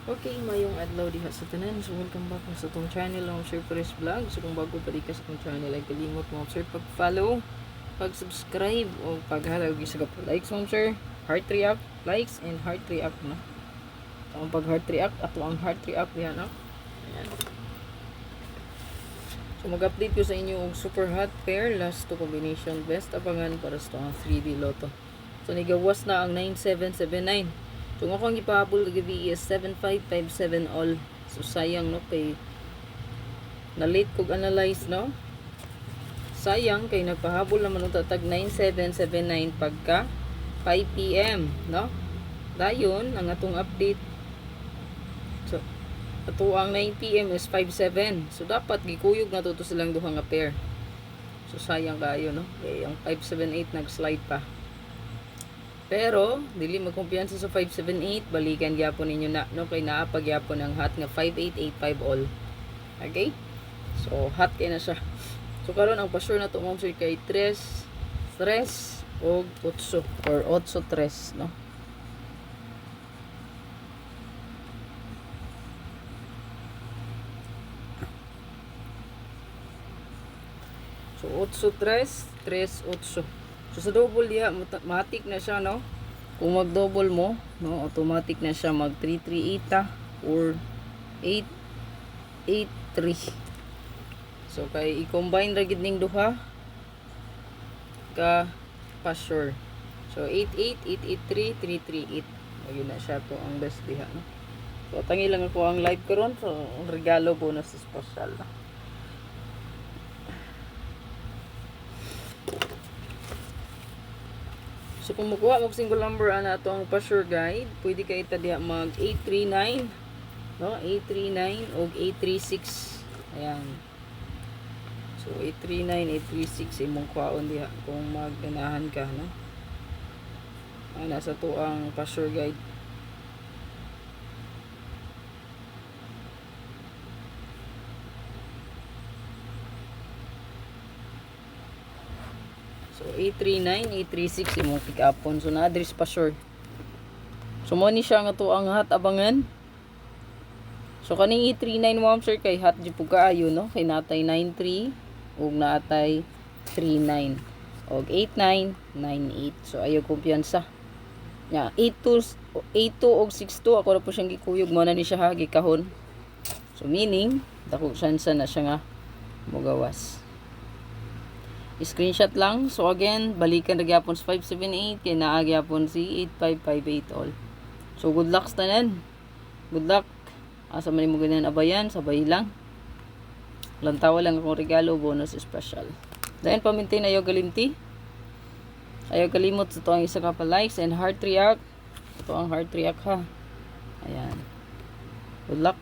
Okay, mayong adlaw diha sa tanan. So welcome back sa tong channel ng Sir Perez Vlog. So kung bago pa di ka sa tong channel ay kalimot mo sir pag-follow, pag-subscribe o paghalog sa likes mo sir. Heart react, likes and heart react no. So, ang pag-heart react ato ang heart react diha no. Ayan. So mag-update ko sa inyo og super hot pair last to combination best abangan para sa ang 3D Lotto. So nigawas na ang 9779. So nga akong ipahabol kagabi is 7557 all. So sayang no kay na late kog analyze no. Sayang kay nagpahabol naman og tatag 9779 pagka 5 PM no. Dayon ang atong update. So ato ang 9 PM is 57. So dapat gikuyog na to silang duha nga pair. So sayang kayo no. Kay ang 578 nag-slide pa. Pero dili magkumpiyansa sa 578, balikan gyapon ninyo na no kay naa pa gyapon ang hot nga 5885 all. Okay? So hot kay na siya. So karon ang pa-sure na to mong sir kay 3 o 8 or 8-3 no. So 8-3, 3-8. So sa double diha matik na siya no. Kung mag-double mo, no, automatic na siya mag 338 or 883. So kay i-combine ra gid ning duha ka pa sure. So 88, 883, 338. Ayun na siya to ang best diha no. So tangi lang ako ang live karon so regalo bonus special no. So kung makuha mo single number ana ato ang pa-sure guide, pwede kay ta diha mag 839, no? 839 og 836. Ayan. So 839, 836 imong kuhaon diha kung magganahan ka, no? Ana sa to ang pa-sure guide. So 839, 836 imong pick upon. So na address pa sure. So mo ni siya nga to ang hot abangan. So kaning 839 mo sir kay hot jud pug kaayo no kay natay 93 ug natay 39 og 8998. So ayo kumpiyansa. Ya 82 og 62 ako ra po siyang gikuyog mo na ni siya ha gikahon. So meaning dako chance na siya nga mogawas. Screenshot lang. So again, balikan na gyapon sa 578 kay naa gyapon si 8558 all. So good luck tanan. Good luck. Asa man mo ganyan abayan, sabay lang. Lantawa lang akong regalo bonus special. Then pamintin ayo galimti. Ayaw kalimot sa to ang isa ka pa likes and heart react. Ito ang heart react ha. Ayan. Good luck.